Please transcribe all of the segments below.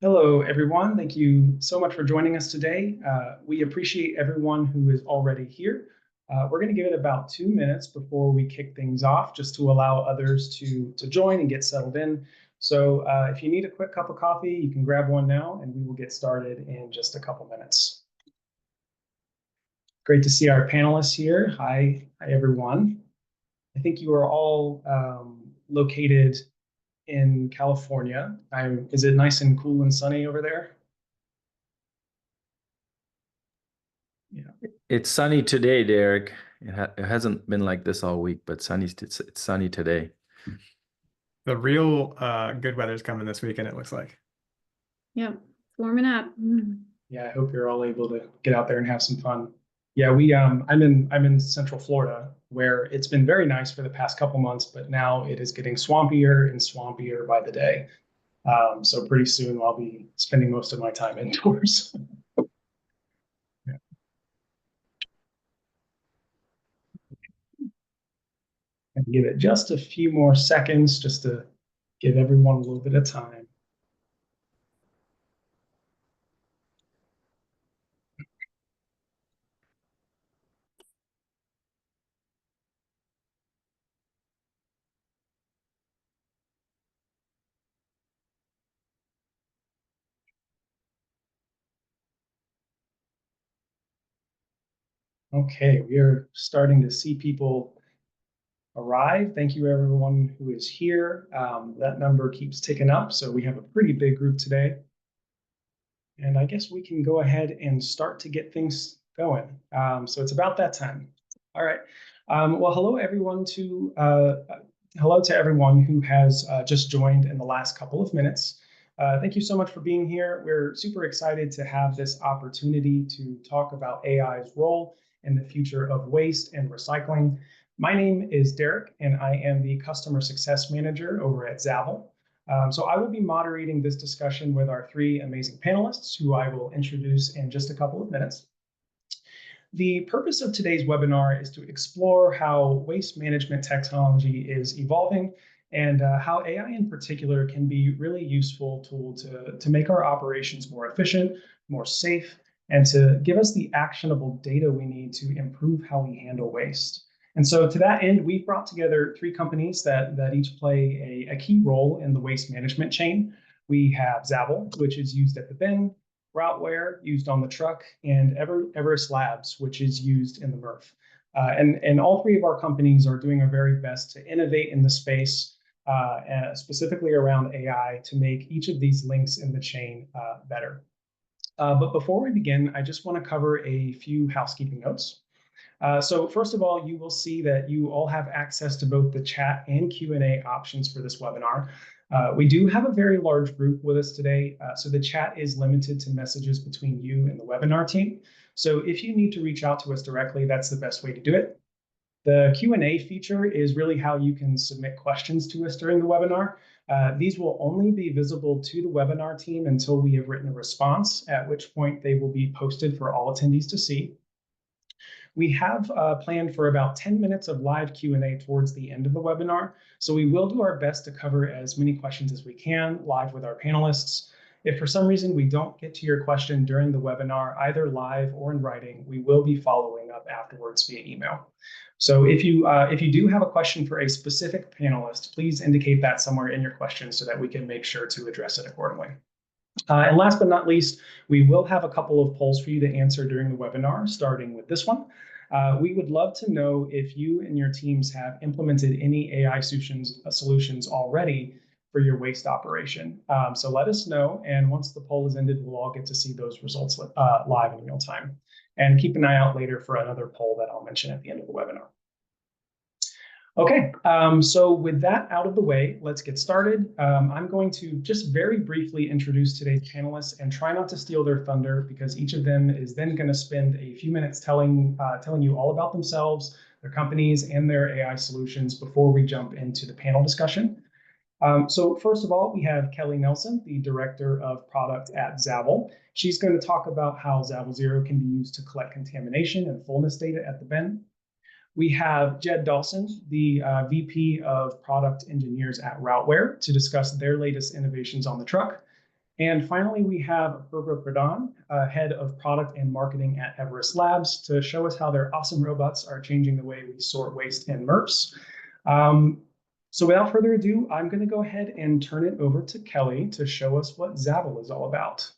Hello, everyone. Thank you so much for joining us today. We appreciate everyone who is already here. We're going to give it about 2 minutes before we kick things off, just to allow others to join and get settled in. So if you need a quick cup of coffee, you can grab one now, and we will get started in just a couple minutes. Great to see our panelists here. Hi, everyone. I think you are all located in California. Is it nice and cool and sunny over there? Yeah. It's sunny today, Derek. It hasn't been like this all week, but it's sunny today. The real good weather's coming this weekend, it looks like. Yep, warming up. Yeah, I hope you're all able to get out there and have some fun. Yeah, I'm in Central Florida, where it's been very nice for the past couple months, but now it is getting swampier and swampier by the day. So pretty soon I'll be spending most of my time indoors. Yeah. And give it just a few more seconds just to give everyone a little bit of time. Okay, we are starting to see people arrive. Thank you, everyone who is here. That number keeps ticking up, so we have a pretty big group today. And I guess we can go ahead and start to get things going. So it's about that time. All right. Well, hello to everyone who has just joined in the last couple of minutes. Thank you so much for being here. We're super excited to have this opportunity to talk about AI's role in the future of waste and recycling. My name is Derek, and I am the Customer Success Manager over at Zabble. So I will be moderating this discussion with our three amazing panelists, who I will introduce in just a couple of minutes. The purpose of today's webinar is to explore how waste management technology is evolving and how AI in particular can be really useful tool to make our operations more efficient, more safe, and to give us the actionable data we need to improve how we handle waste. And so to that end, we've brought together three companies that each play a key role in the waste management chain. We have Zabble, which is used at the bin, Routeware, used on the truck, and Everest Labs, which is used in the MRF. And all three of our companies are doing our very best to innovate in the space, specifically around AI, to make each of these links in the chain better. But before we begin, I just want to cover a few housekeeping notes. So first of all, you will see that you all have access to both the chat and Q&A options for this webinar. We do have a very large group with us today, so the chat is limited to messages between you and the webinar team. So if you need to reach out to us directly, that's the best way to do it. The Q&A feature is really how you can submit questions to us during the webinar. These will only be visible to the webinar team until we have written a response, at which point they will be posted for all attendees to see. We have planned for about 10 minutes of live Q&A towards the end of the webinar, so we will do our best to cover as many questions as we can live with our panelists. If for some reason we don't get to your question during the webinar, either live or in writing, we will be following up afterwards via email. So if you do have a question for a specific panelist, please indicate that somewhere in your question so that we can make sure to address it accordingly. And last but not least, we will have a couple of polls for you to answer during the webinar, starting with this one. We would love to know if you and your teams have implemented any AI solutions already for your waste operation. So let us know, and once the poll is ended, we'll all get to see those results live in real time. And keep an eye out later for another poll that I'll mention at the end of the webinar. Okay, so with that out of the way, let's get started. I'm going to just very briefly introduce today's panelists and try not to steal their thunder, because each of them is then going to spend a few minutes telling you all about themselves, their companies, and their AI solutions before we jump into the panel discussion. So first of all, we have Kelly Nelson, the Director of Product at Zabble. She's going to talk about how Zabble Zero can be used to collect contamination and fullness data at the bin. We have Jed Dawson, the VP of Product Engineers at Routeware, to discuss their latest innovations on the truck. And finally, we have Apurva Pradhan, Head of Product and Marketing at Everest Labs, to show us how their awesome robots are changing the way we sort waste in MRFs. So without further ado, I'm going to go ahead and turn it over to Kelly to show us what Zabble is all about.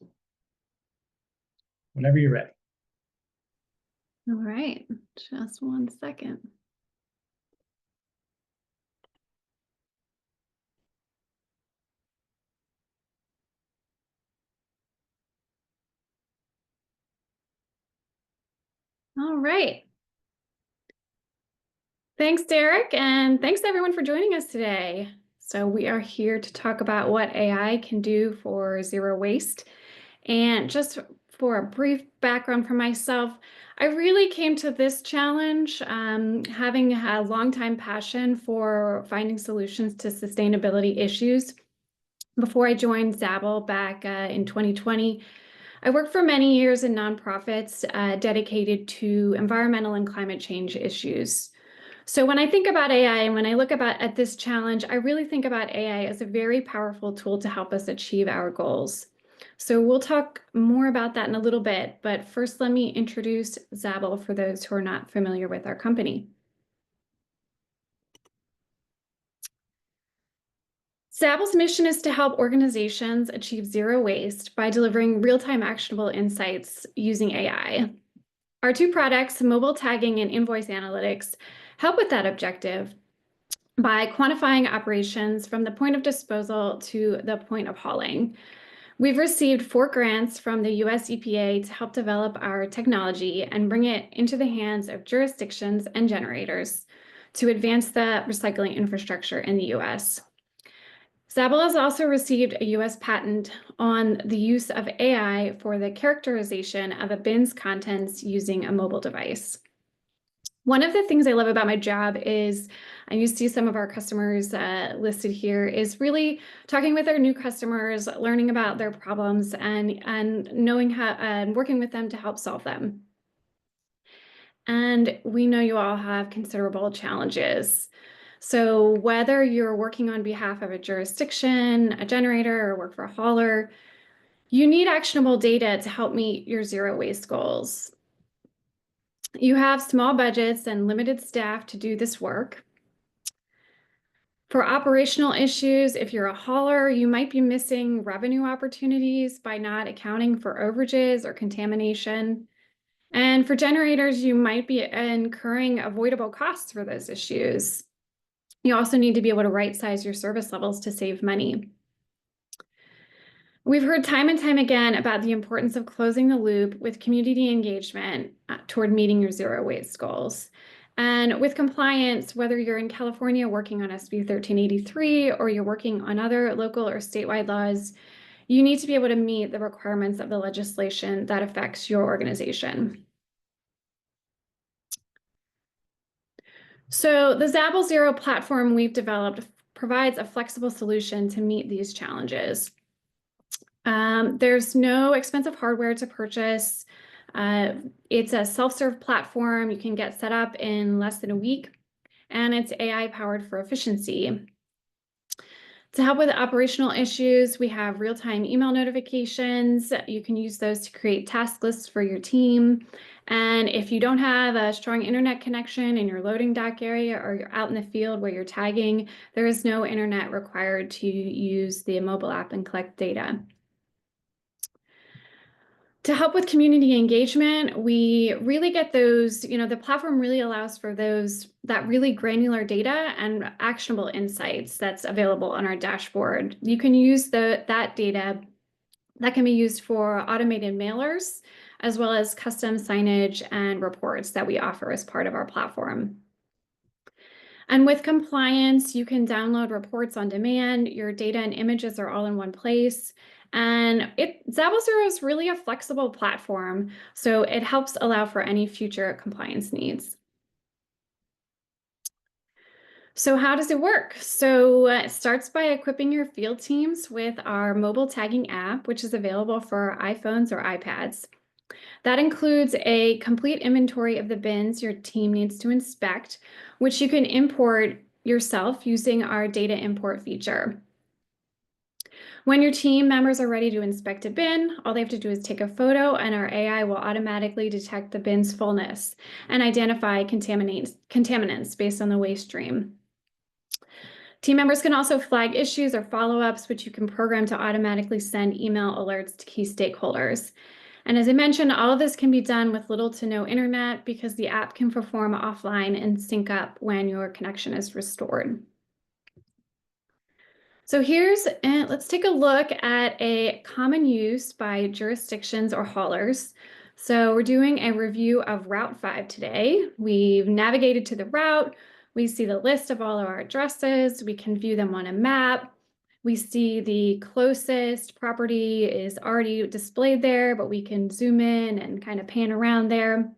Whenever you're ready. All right, just 1 second. All right. Thanks, Derek, and thanks everyone for joining us today. So we are here to talk about what AI can do for zero waste. And just for a brief background for myself, I really came to this challenge having a longtime passion for finding solutions to sustainability issues. Before I joined Zabble back in 2020, I worked for many years in nonprofits dedicated to environmental and climate change issues. So when I think about AI and when I look at this challenge, I really think about AI as a very powerful tool to help us achieve our goals. So we'll talk more about that in a little bit, but first let me introduce Zabble for those who are not familiar with our company. Zabble's mission is to help organizations achieve zero waste by delivering real-time actionable insights using AI. Our two products, mobile tagging and invoice analytics, help with that objective by quantifying operations from the point of disposal to the point of hauling. We've received 4 grants from the US EPA to help develop our technology and bring it into the hands of jurisdictions and generators to advance the recycling infrastructure in the US. Zabble has also received a US patent on the use of AI for the characterization of a bin's contents using a mobile device. One of the things I love about my job is, and you see some of our customers listed here, is really talking with our new customers, learning about their problems, and knowing how and working with them to help solve them. And we know you all have considerable challenges. So whether you're working on behalf of a jurisdiction, a generator, or work for a hauler, you need actionable data to help meet your zero waste goals. You have small budgets and limited staff to do this work. For operational issues, if you're a hauler, you might be missing revenue opportunities by not accounting for overages or contamination. And for generators, you might be incurring avoidable costs for those issues. You also need to be able to right-size your service levels to save money. We've heard time and time again about the importance of closing the loop with community engagement toward meeting your zero waste goals. And with compliance, whether you're in California working on SB 1383 or you're working on other local or statewide laws, you need to be able to meet the requirements of the legislation that affects your organization. So the Zabble Zero platform we've developed provides a flexible solution to meet these challenges. There's no expensive hardware to purchase. It's a self-serve platform. You can get set up in less than a week, and it's AI powered for efficiency. To help with operational issues, we have real-time email notifications. You can use those to create task lists for your team. And if you don't have a strong internet connection in your loading dock area or you're out in the field where you're tagging, there is no internet required to use the mobile app and collect data. To help with community engagement, we really get those, the platform really allows for that really granular data and actionable insights that's available on our dashboard. You can use that data that can be used for automated mailers, as well as custom signage and reports that we offer as part of our platform. And with compliance, you can download reports on demand. Your data and images are all in one place. And Zabble Zero is really a flexible platform, so it helps allow for any future compliance needs. So how does it work? So it starts by equipping your field teams with our mobile tagging app, which is available for iPhones or iPads. That includes a complete inventory of the bins your team needs to inspect, which you can import yourself using our data import feature. When your team members are ready to inspect a bin, all they have to do is take a photo and our AI will automatically detect the bin's fullness and identify contaminants based on the waste stream. Team members can also flag issues or follow-ups, which you can program to automatically send email alerts to key stakeholders. And as I mentioned, all of this can be done with little to no internet because the app can perform offline and sync up when your connection is restored. So let's take a look at a common use by jurisdictions or haulers. So we're doing a review of Route 5 today. We've navigated to the route. We see the list of all of our addresses. We can view them on a map. We see the closest property is already displayed there, but we can zoom in and kind of pan around there.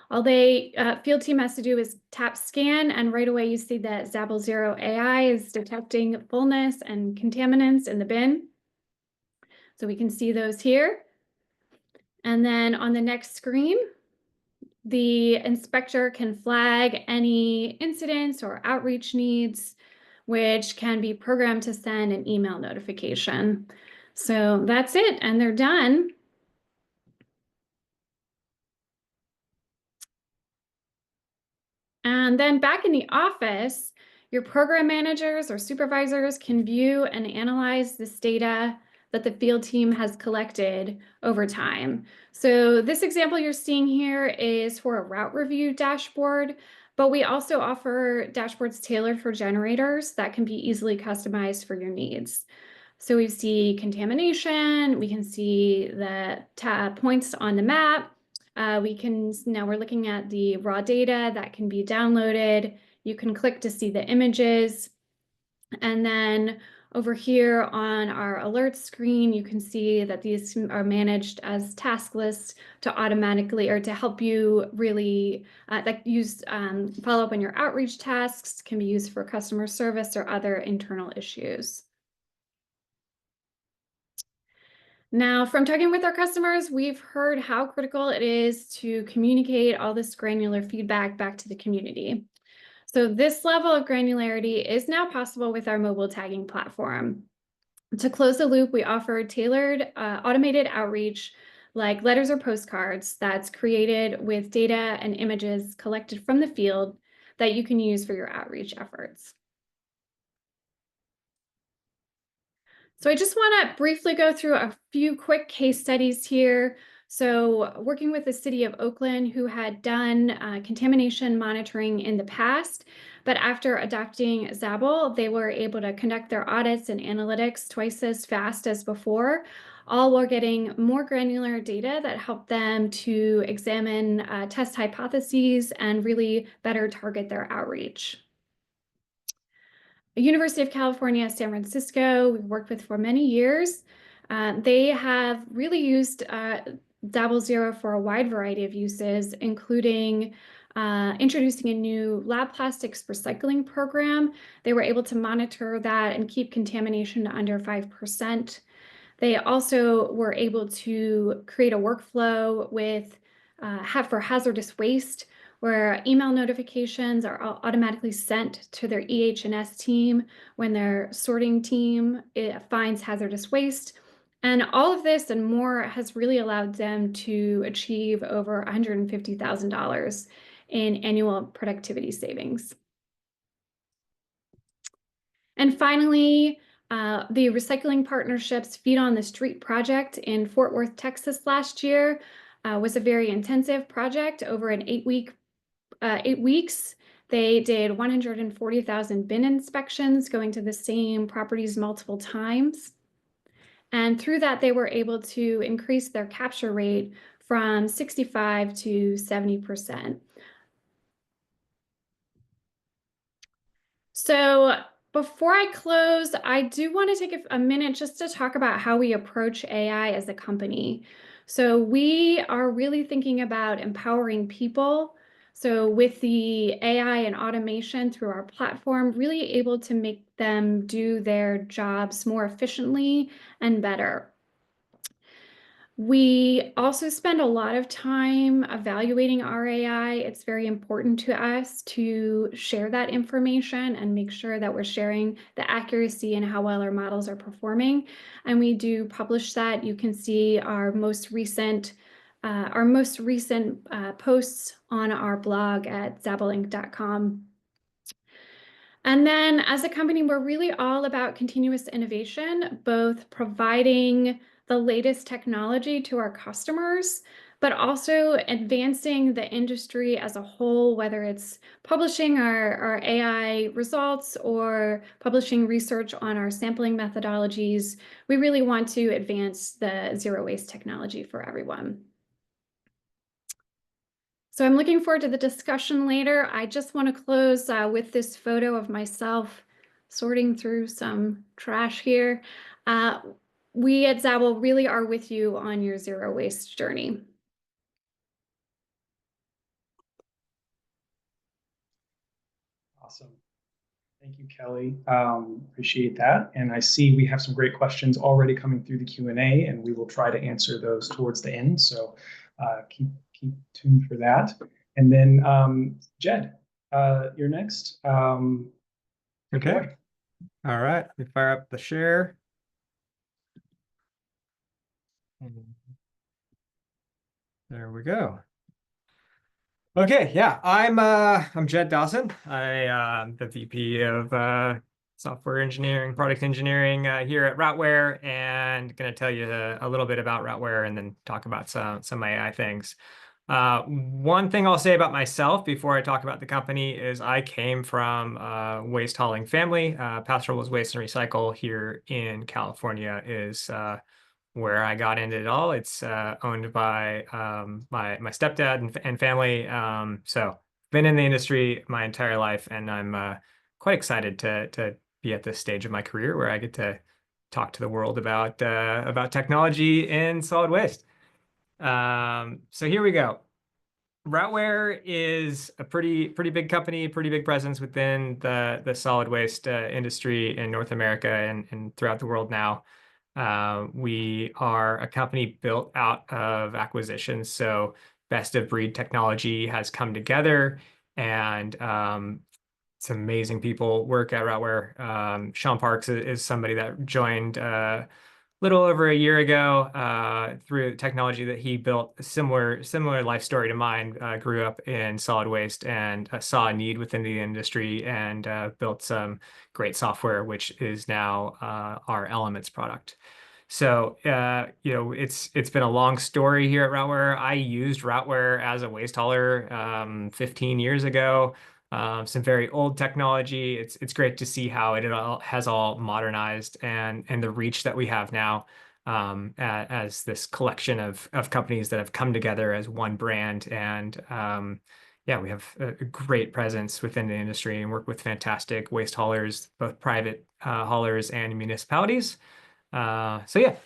All the field team has to do is tap scan, and right away you see that Zabble 0 AI is detecting fullness and contaminants in the bin. So we can see those here. And then on the next screen, the inspector can flag any incidents or outreach needs, which can be programmed to send an email notification. So that's it, and they're done. And then back in the office, your program managers or supervisors can view and analyze this data that the field team has collected over time. So this example you're seeing here is for a route review dashboard, but we also offer dashboards tailored for generators that can be easily customized for your needs. So we see contamination, we can see the points on the map. Now we're looking at the raw data that can be downloaded. You can click to see the images. And then over here on our alerts screen, you can see that these are managed as task lists to automatically or to help you really follow up on your outreach tasks, can be used for customer service or other internal issues. Now, from talking with our customers, we've heard how critical it is to communicate all this granular feedback back to the community. So this level of granularity is now possible with our mobile tagging platform. To close the loop, we offer tailored automated outreach like letters or postcards that's created with data and images collected from the field that you can use for your outreach efforts. So I just want to briefly go through a few quick case studies here. So working with the city of Oakland, who had done contamination monitoring in the past, but after adopting Zabble, they were able to conduct their audits and analytics twice as fast as before, all while getting more granular data that helped them to examine test hypotheses and really better target their outreach. University of California, San Francisco, we've worked with for many years. They have really used Zabble 0 for a wide variety of uses, including introducing a new lab plastics recycling program. They were able to monitor that and keep contamination to under 5%. They also were able to create a workflow for hazardous waste, where email notifications are automatically sent to their EH&S team when their sorting team finds hazardous waste. And all of this and more has really allowed them to achieve over $150,000 in annual productivity savings. And finally, the Recycling Partnerships Feet on the Street project in Fort Worth, Texas last year was a very intensive project over an 8 weeks. They did 140,000 bin inspections going to the same properties multiple times. And through that, they were able to increase their capture rate from 65 to 70%. So before I close, I do want to take a minute just to talk about how we approach AI as a company. So we are really thinking about empowering people. So with the AI and automation through our platform, really able to make them do their jobs more efficiently and better. We also spend a lot of time evaluating our AI. It's very important to us to share that information and make sure that we're sharing the accuracy and how well our models are performing. And we do publish that. You can see our most recent posts on our blog at zabbleinc.com. And then as a company, we're really all about continuous innovation, both providing the latest technology to our customers, but also advancing the industry as a whole, whether it's publishing our AI results or publishing research on our sampling methodologies. We really want to advance the zero waste technology for everyone. So I'm looking forward to the discussion later. I just want to close with this photo of myself sorting through some trash here. We at Zabble really are with you on your zero waste journey. Awesome. Thank you, Kelly. Appreciate that. And I see we have some great questions already coming through the Q&A, and we will try to answer those towards the end. So keep tuned for that. And then Jed, you're next. Okay. All right. Let me fire up the share. There we go. Okay, yeah, I'm Jed Dawson. I'm the VP of software engineering, product engineering here at Routeware, and going to tell you a little bit about Routeware and then talk about some AI things. One thing I'll say about myself before I talk about the company is I came from a waste hauling family. Pastoral's Waste and Recycle here in California is where I got into it all. It's owned by my stepdad and family. So been in the industry my entire life, and I'm quite excited to be at this stage of my career where I get to talk to the world about technology in solid waste. So here we go. Routeware is a pretty big company, pretty big presence within the solid waste industry in North America and throughout the world now. We are a company built out of acquisitions, so best of breed technology has come together, and some amazing people work at Routeware. Sean Parks is somebody that joined a little over a year ago through technology that he built. A similar life story to mine. Grew up in solid waste and saw a need within the industry and built some great software, which is now our Elements product. So it's been a long story here at Routeware. I used Routeware as a waste hauler 15 years ago. Some very old technology. It's great to see how it all has modernized and the reach that we have now as this collection of companies that have come together as one brand. And yeah, we have a great presence within the industry and work with fantastic waste haulers, both private haulers and municipalities. So yeah,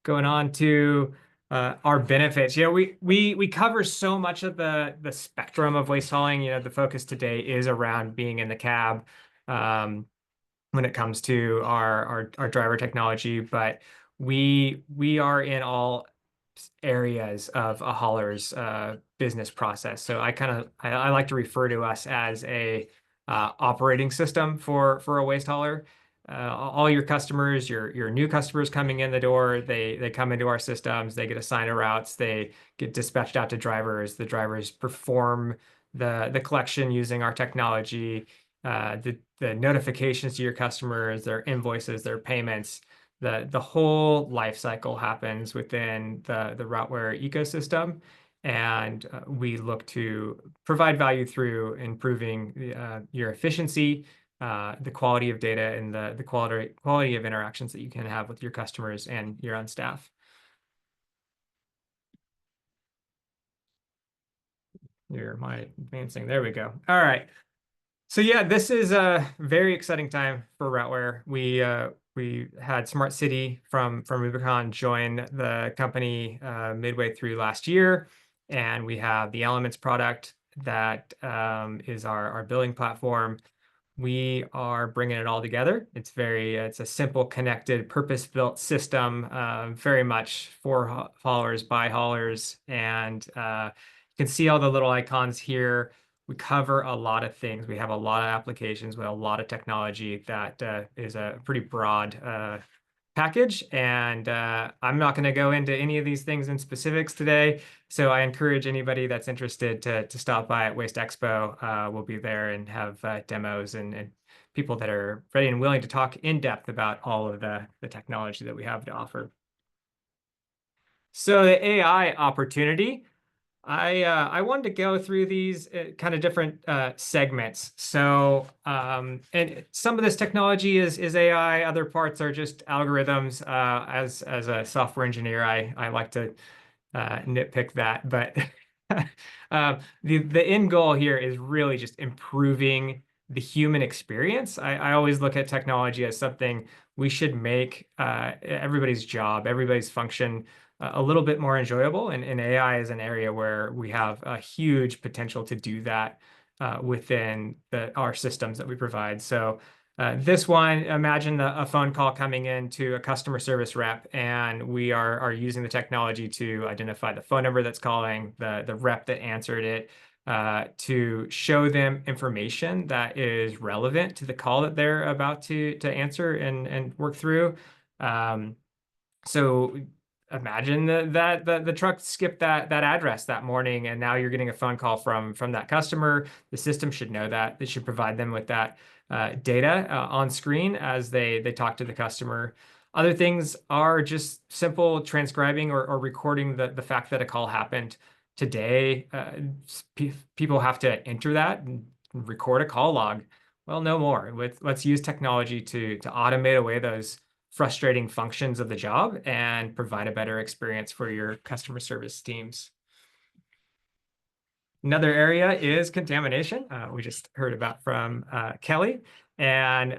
going on to our benefits. We cover so much of the spectrum of waste hauling. The focus today is around being in the cab when it comes to our driver technology, but we are in all areas of a hauler's business process. So I like to refer to us as a operating system for a waste hauler. All your customers, your new customers coming in the door, they come into our systems, they get assigned routes, they get dispatched out to drivers. The drivers perform the collection using our technology, the notifications to your customers, their invoices, their payments. The whole life cycle happens within the Routeware ecosystem, and we look to provide value through improving your efficiency, the quality of data, and the quality of interactions that you can have with your customers and your own staff. Here, am I advancing? There we go. All right. So yeah, this is a very exciting time for Routeware. We had Smart City from Rubicon join the company midway through last year, and we have the Elements product that is our billing platform. we are bringing it all together. It's a simple, connected, purpose-built system, very much for haulers, by haulers, and you can see all the little icons here. We cover a lot of things. We have a lot of applications with a lot of technology that is a pretty broad package. And I'm not going to go into any of these things in specifics today. So I encourage anybody that's interested to stop by at Waste Expo. We'll be there and have demos and people that are ready and willing to talk in depth about all of the technology that we have to offer. So the AI opportunity. I wanted to go through these kind of different segments. So, and some of this technology is AI. Other parts are just algorithms. As a software engineer, I like to nitpick that. But the end goal here is really just improving the human experience. I always look at technology as something we should make everybody's job, everybody's function a little bit more enjoyable. And AI is an area where we have a huge potential to do that within our systems that we provide. So this one, imagine a phone call coming in to a customer service rep, and we are using the technology to identify the phone number that's calling, the rep that answered it, to show them information that is relevant to the call that they're about to answer and work through. So imagine that the truck skipped that address that morning, and now you're getting a phone call from that customer. The system should know that. It should provide them with that data on screen as they talk to the customer. Other things are just simple transcribing or recording the fact that a call happened. Today, people have to enter that and record a call log. Well, no more. Let's use technology to automate away those frustrating functions of the job and provide a better experience for your customer service teams. Another area is contamination. We just heard about from Kelly. And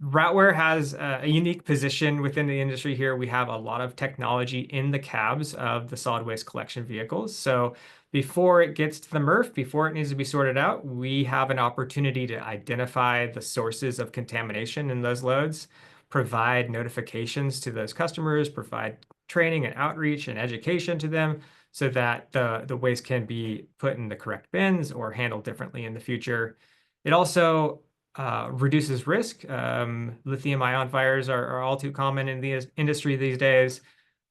Routeware has a unique position within the industry here. We have a lot of technology in the cabs of the solid waste collection vehicles. So before it gets to the MRF, before it needs to be sorted out, we have an opportunity to identify the sources of contamination in those loads, provide notifications to those customers, provide training and outreach and education to them so that the waste can be put in the correct bins or handled differently in the future. It also reduces risk. Lithium-ion fires are all too common in the industry these days.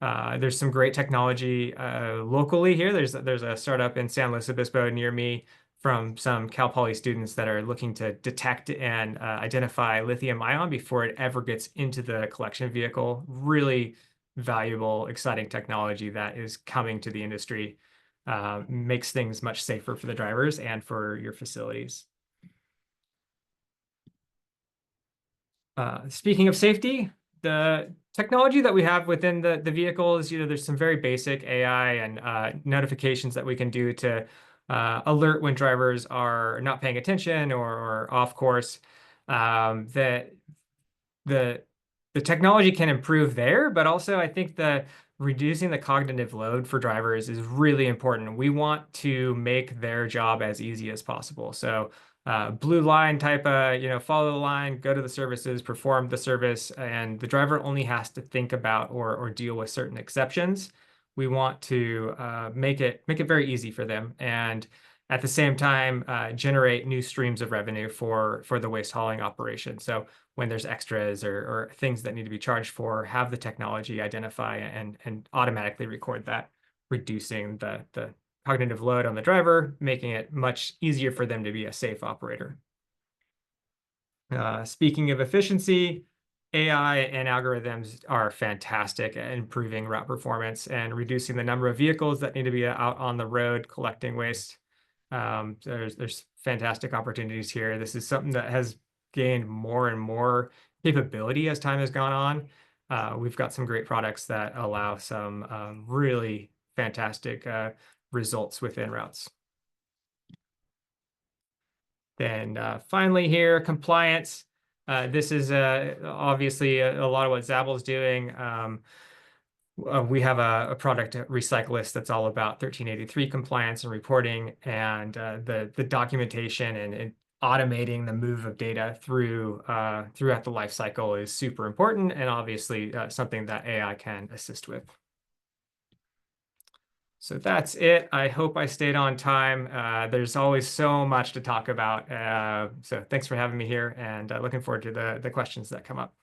There's some great technology locally here. There's a startup in San Luis Obispo near me from some Cal Poly students that are looking to detect and identify lithium-ion before it ever gets into the collection vehicle. Really valuable, exciting technology that is coming to the industry. Makes things much safer for the drivers and for your facilities. Speaking of safety, the technology that we have within the vehicles, there's some very basic AI and notifications that we can do to alert when drivers are not paying attention or off course. That the technology can improve there, but also I think reducing the cognitive load for drivers is really important. We want to make their job as easy as possible. So blue line type follow the line, go to the services, perform the service, and the driver only has to think about or deal with certain exceptions. We want to make it very easy for them, and at the same time generate new streams of revenue for the waste hauling operation. So when there's extras or things that need to be charged for, have the technology identify and automatically record that, reducing the cognitive load on the driver, making it much easier for them to be a safe operator. Speaking of efficiency, AI and algorithms are fantastic at improving route performance and reducing the number of vehicles that need to be out on the road collecting waste. There's fantastic opportunities here. This is something that has gained more and more capability as time has gone on. We've got some great products that allow some really fantastic results within routes. Then finally here, compliance. This is obviously a lot of what Zabble is doing. We have a product Recyclist that's all about 1383 compliance and reporting, and the documentation and automating the move of data throughout the life cycle is super important, and obviously something that AI can assist with. So that's it. I hope I stayed on time. There's always so much to talk about. So thanks for having me here, and looking forward to the questions that come up.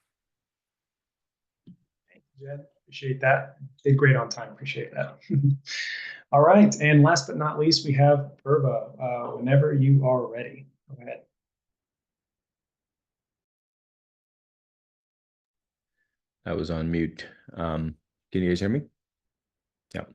Thank you, Jed. Appreciate that. Did great on time. Appreciate that. All right. And last but not least, we have Purva. Whenever you are ready, go ahead. I was on mute. Can you guys hear me? Yeah.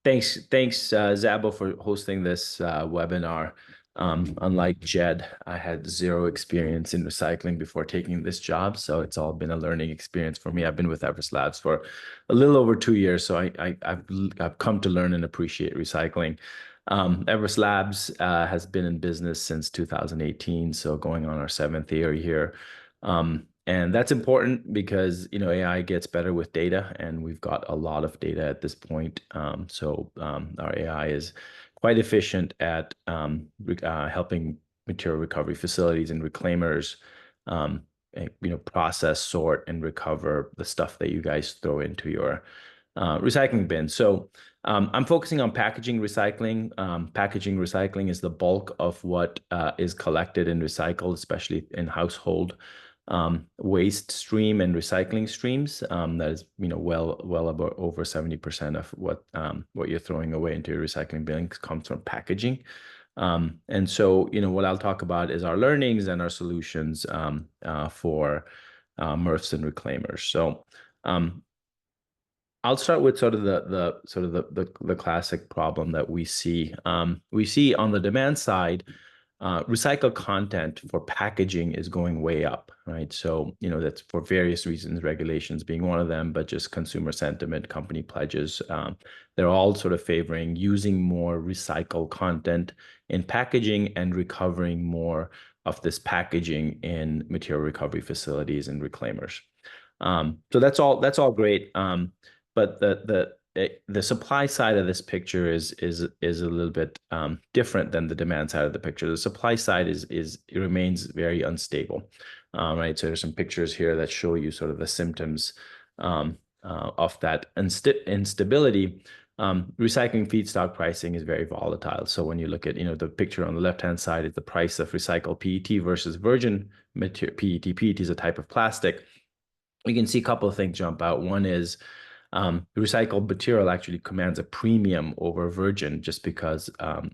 Thanks, Zabble, for hosting this webinar. Unlike Jed, I had zero experience in recycling before taking this job, so it's all been a learning experience for me. I've been with Everest Labs for a little over 2 years, so I've come to learn and appreciate recycling. Everest Labs has been in business since 2018, so going on our 7th year here. And that's important because, you know, AI gets better with data, and we've got a lot of data at this point. Our AI is quite efficient at helping material recovery facilities and reclaimers, process, sort, and recover the stuff that you guys throw into your recycling bin. So I'm focusing on packaging recycling. Packaging recycling is the bulk of what is collected and recycled, especially in household waste stream and recycling streams. That is, well about over 70% of what you're throwing away into your recycling bin comes from packaging. And so, what I'll talk about is our learnings and our solutions for MRFs and reclaimers. So I'll start with sort of the classic problem that we see. We see on the demand side, recycled content for packaging is going way up, right? So, that's for various reasons, regulations being one of them, but just consumer sentiment, company pledges. They're all sort of favoring using more recycled content in packaging and recovering more of this packaging in material recovery facilities and reclaimers. So that's all great. But the supply side of this picture is a little bit different than the demand side of the picture. The supply side it remains very unstable, right? So there's some pictures here that show you sort of the symptoms of that instability. Recycling feedstock pricing is very volatile. So when you look at the picture on the left-hand side is the price of recycled PET versus virgin material PET. PET is a type of plastic. We can see a couple of things jump out. One is recycled material actually commands a premium over virgin just because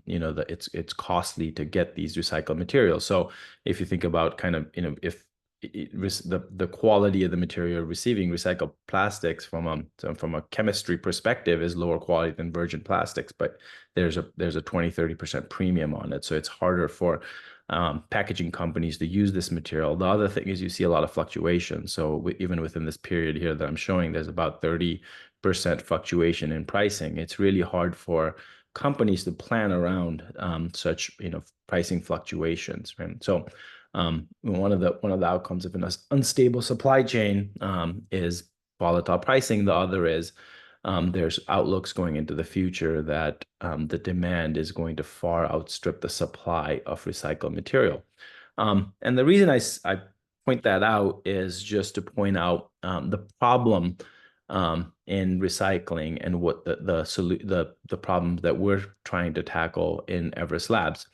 it's costly to get these recycled materials. So if you think about kind of if the quality of the material receiving recycled plastics from a chemistry perspective is lower quality than virgin plastics, but there's a 20-30% premium on it, so it's harder for packaging companies to use this material. The other thing is you see a lot of fluctuation. So even within this period here that I'm showing, there's about 30% fluctuation in pricing. It's really hard for companies to plan around such pricing fluctuations, right? So one of the outcomes of an unstable supply chain is volatile pricing. The other is there's outlooks going into the future that the demand is going to far outstrip the supply of recycled material. And the reason I point that out is just to point out the problem in recycling and what the problem that we're trying to tackle in Everest Labs.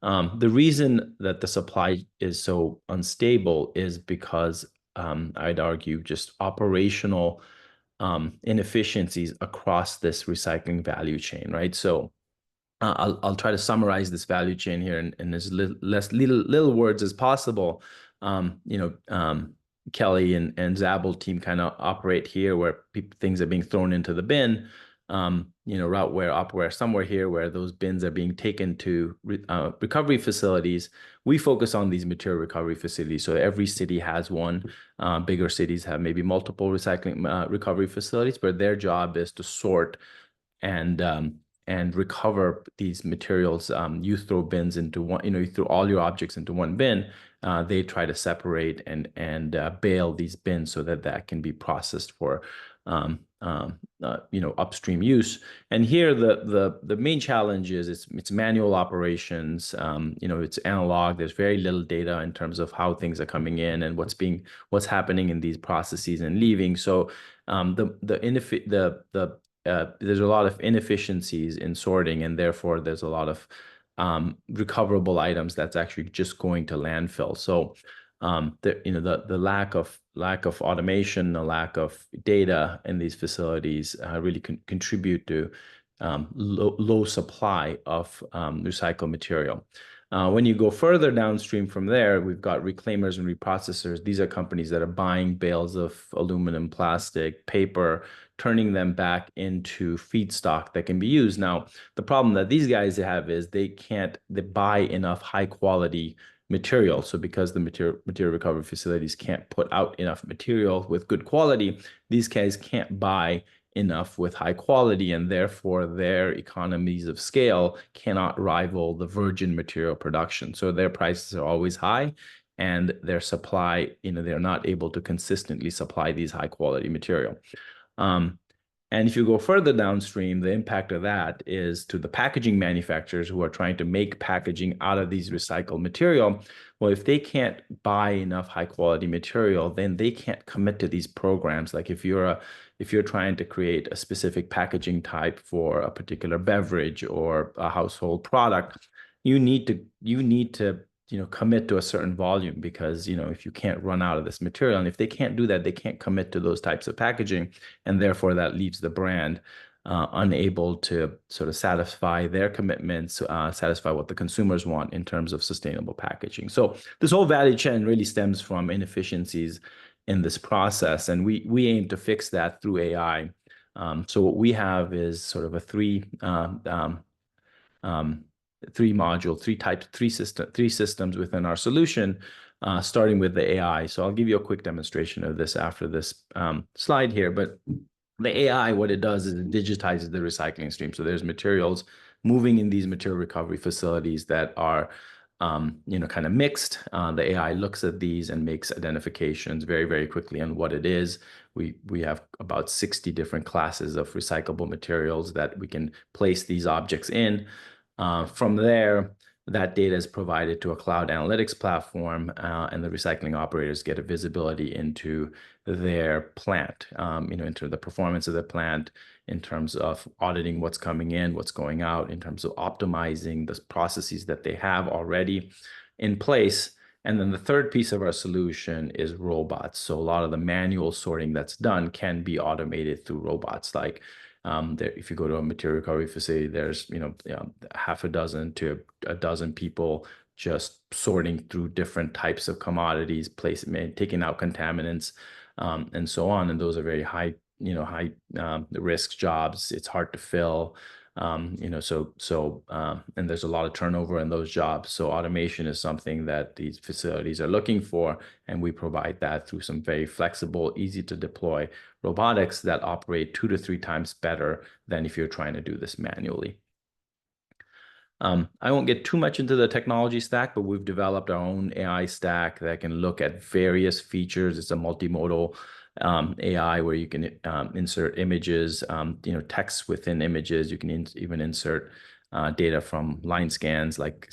The reason that the supply is so unstable is because I'd argue just operational inefficiencies across this recycling value chain, right? So I'll try to summarize this value chain here in as little words as possible. Kelly and Zabble team kind of operate here where things are being thrown into the bin. Routeware, Opware, somewhere here where those bins are being taken to recovery facilities. We focus on these material recovery facilities. So every city has one. Bigger cities have maybe multiple recycling recovery facilities, but their job is to sort and recover these materials. You throw bins into one, you throw all your objects into one bin. They try to separate and bail these bins so that can be processed for upstream use. And here the main challenge is it's manual operations. It's analog. There's very little data in terms of how things are coming in and what's happening in these processes and leaving. So there's a lot of inefficiencies in sorting, and therefore there's a lot of recoverable items that's actually just going to landfill. So the lack of automation, the lack of data in these facilities really contribute to low supply of recycled material. When you go further downstream from there, we've got reclaimers and reprocessors. These are companies that are buying bales of aluminum, plastic, paper, turning them back into feedstock that can be used. Now, the problem that these guys have is they buy enough high quality material. So because the material recovery facilities can't put out enough material with good quality, these guys can't buy enough with high quality, and therefore their economies of scale cannot rival the virgin material production. So their prices are always high, and their supply, they're not able to consistently supply these high quality material. And if you go further downstream, the impact of that is to the packaging manufacturers who are trying to make packaging out of these recycled material. Well, if they can't buy enough high quality material, then they can't commit to these programs. Like if you're trying to create a specific packaging type for a particular beverage or a household product, you need to commit to a certain volume, because, if you can't run out of this material, and if they can't do that, they can't commit to those types of packaging. And therefore that leaves the brand unable to sort of satisfy their commitments, satisfy what the consumers want in terms of sustainable packaging. So this whole value chain really stems from inefficiencies in this process. And we aim to fix that through AI. So what we have is sort of a three systems within our solution, starting with the AI. So I'll give you a quick demonstration of this after this slide here. But the AI, what it does is it digitizes the recycling stream. So there's materials moving in these material recovery facilities that are kind of mixed. The AI looks at these and makes identifications very, very quickly on what it is. We have about 60 different classes of recyclable materials that we can place these objects in. From there, that data is provided to a cloud analytics platform, and the recycling operators get a visibility into their plant, into the performance of the plant, in terms of auditing what's coming in, what's going out, in terms of optimizing the processes that they have already in place. And then the third piece of our solution is robots. So a lot of the manual sorting that's done can be automated through robots. Like if you go to a material recovery facility, there's half a dozen to a dozen people just sorting through different types of commodities, taking out contaminants, and so on. And those are very high risk jobs. It's hard to fill. And there's a lot of turnover in those jobs. So automation is something that these facilities are looking for, and we provide that through some very flexible, easy to deploy robotics that operate 2 to 3 times better than if you're trying to do this manually. I won't get too much into the technology stack, but we've developed our own AI stack that can look at various features. It's a multimodal AI where you can insert images, text within images. You can even insert data from line scans, like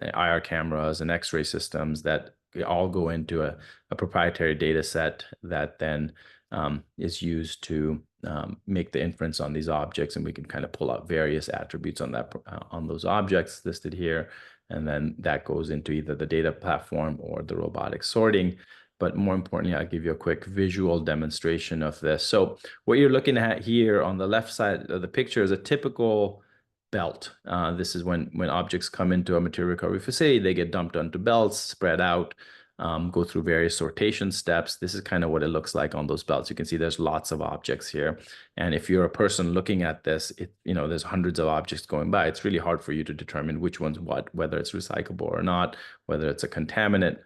IR cameras and X-ray systems, that all go into a proprietary data set that then is used to make the inference on these objects, and we can kind of pull out various attributes on those objects listed here, and then that goes into either the data platform or the robotic sorting. But more importantly, I'll give you a quick visual demonstration of this. So what you're looking at here on the left side of the picture is a typical belt. This is when objects come into a material recovery facility, they get dumped onto belts, spread out, go through various sortation steps. This is kind of what it looks like on those belts. You can see there's lots of objects here. And if you're a person looking at this, there's hundreds of objects going by. It's really hard for you to determine which one's what, whether it's recyclable or not, whether it's a contaminant.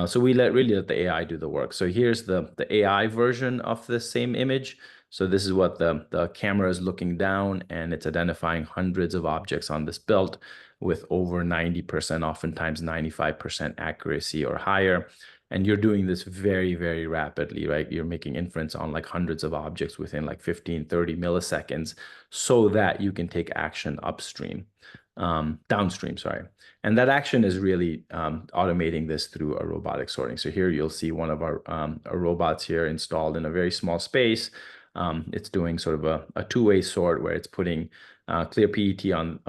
So we really let the AI do the work. So here's the AI version of the same image. So this is what the camera is looking down, and it's identifying hundreds of objects on this belt with over 90%, oftentimes 95% accuracy or higher. And you're doing this very, very rapidly, right? You're making inference on like hundreds of objects within like 15, 30 milliseconds so that you can take action downstream, sorry. And that action is really automating this through a robotic sorting. So here you'll see one of our robots here installed in a very small space. It's doing sort of a two-way sort where it's putting clear PET on,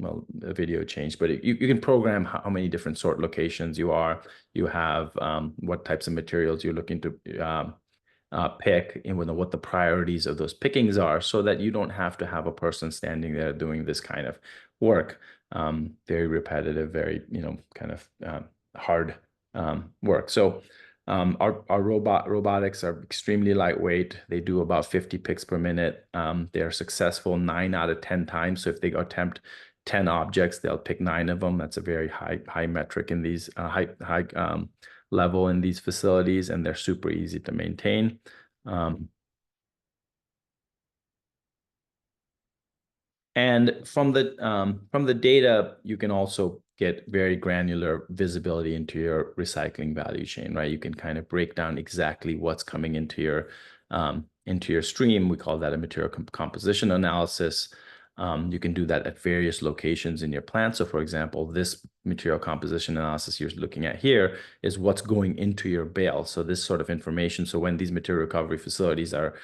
well, the video changed, but you can program how many different sort locations you have, what types of materials you're looking to pick, and what the priorities of those pickings are, so that you don't have to have a person standing there doing this kind of work. Very repetitive, very, kind of hard work. So our robotics are extremely lightweight. They do about 50 picks per minute. They're successful 9 out of 10 times. So if they attempt 10 objects, they'll pick 9 of them. That's a very high metric in these high level in these facilities, and they're super easy to maintain. And from the data, you can also get very granular visibility into your recycling value chain, right? You can kind of break down exactly what's coming into your stream. We call that a material composition analysis. You can do that at various locations in your plant. So for example, this material composition analysis you're looking at here is what's going into your bale. So this sort of information. So when these material recovery facilities are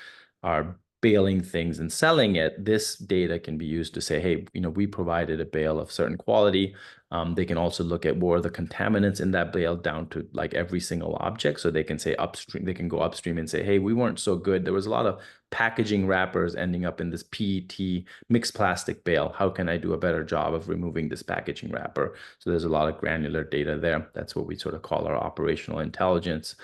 baling things and selling it, this data can be used to say, hey, we provided a bale of certain quality. They can also look at what are the contaminants in that bale down to like every single object. So they can say upstream, they can go upstream and say, hey, we weren't so good. There was a lot of packaging wrappers ending up in this PET mixed plastic bale. How can I do a better job of removing this packaging wrapper? So there's a lot of granular data there. That's what we sort of call our operational intelligence.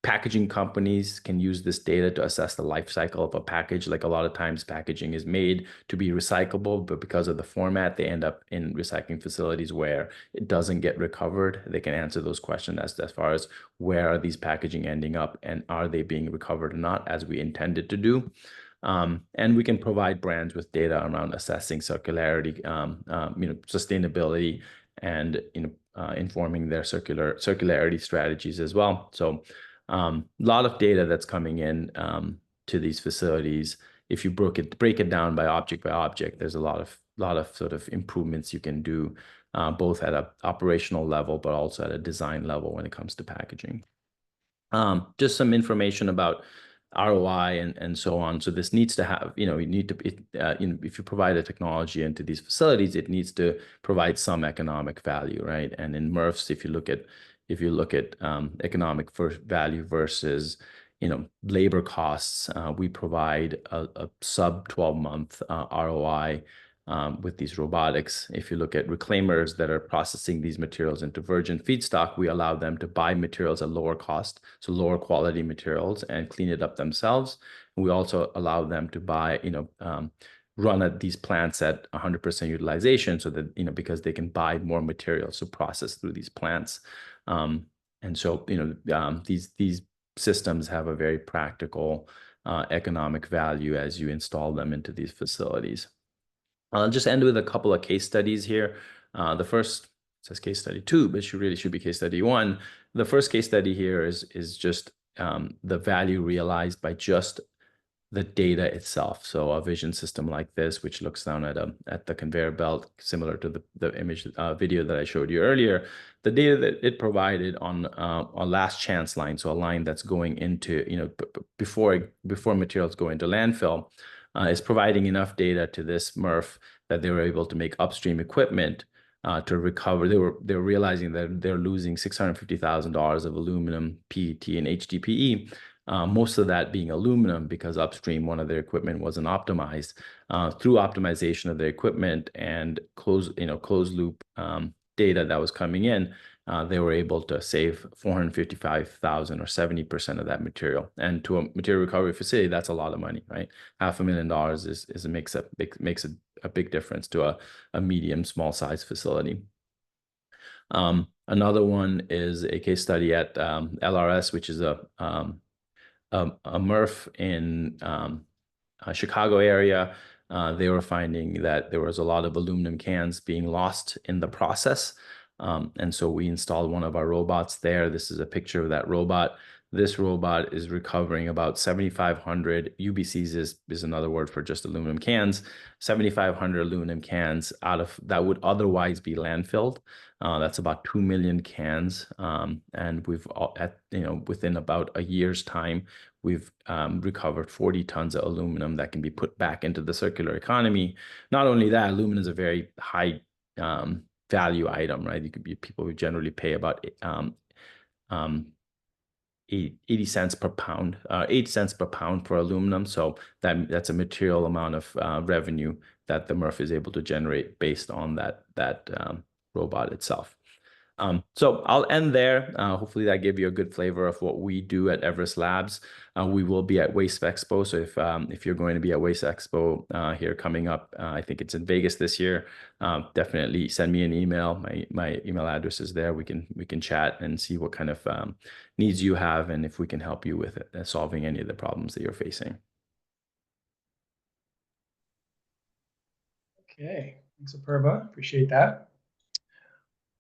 Packaging companies can use this data to assess the life cycle of a package. Like a lot of times packaging is made to be recyclable, but because of the format, they end up in recycling facilities where it doesn't get recovered. They can answer those questions as far as where are these packaging ending up and are they being recovered or not, as we intended to do. And we can provide brands with data around assessing circularity, sustainability, and informing their circularity strategies as well. So a lot of data that's coming in to these facilities. If you break it down by object, there's a lot of sort of improvements you can do, both at an operational level, but also at a design level when it comes to packaging. Just some information about ROI and so on. So this needs to have, if you provide a technology into these facilities, it needs to provide some economic value, right? And in MRFs, if you look at economic value versus labor costs, we provide a sub 12-month ROI with these robotics. If you look at reclaimers that are processing these materials into virgin feedstock, we allow them to buy materials at lower cost, so lower quality materials, and clean it up themselves. And we also allow them to buy, run at these plants at 100% utilization, so that because they can buy more materials to process through these plants. And so these systems have a very practical economic value as you install them into these facilities. I'll just end with a couple of case studies here. The first says case study 2, but should be case study 1. The first case study here is just the value realized by just the data itself. So a vision system like this, which looks down at the conveyor belt, similar to the image video that I showed you earlier, the data that it provided on a last chance line, so a line that's going into, before materials go into landfill, is providing enough data to this MRF that they were able to make upstream equipment to recover. They were realizing that they're losing $650,000 of aluminum, PET, and HDPE. Most of that being aluminum, because upstream one of their equipment wasn't optimized. Through optimization of their equipment and closed loop data that was coming in, they were able to save $455,000 or 70% of that material. And to a material recovery facility, that's a lot of money, right? $500,000 makes a big difference to a medium, small size facility. Another one is a case study at LRS, which is a MRF in Chicago area. They were finding that there was a lot of aluminum cans being lost in the process. And so we installed one of our robots there. This is a picture of that robot. This robot is recovering about 7,500 UBCs is another word for just aluminum cans, 7,500 aluminum cans out of that would otherwise be landfilled. That's about 2 million cans. And we've within about a year's time, we've recovered 40 tons of aluminum that can be put back into the circular economy. Not only that, aluminum is a very high value item, right? People would generally pay about 80 cents per pound, 8 cents per pound for aluminum. So that's a material amount of revenue that the MRF is able to generate based on that robot itself. So I'll end there. Hopefully that gave you a good flavor of what we do at Everest Labs. We will be at Waste Expo. So if you're going to be at Waste Expo here coming up, I think it's in Vegas this year, definitely send me an email. My email address is there. We can chat and see what kind of needs you have and if we can help you with solving any of the problems that you're facing. Okay, thanks, Apurva. Appreciate that.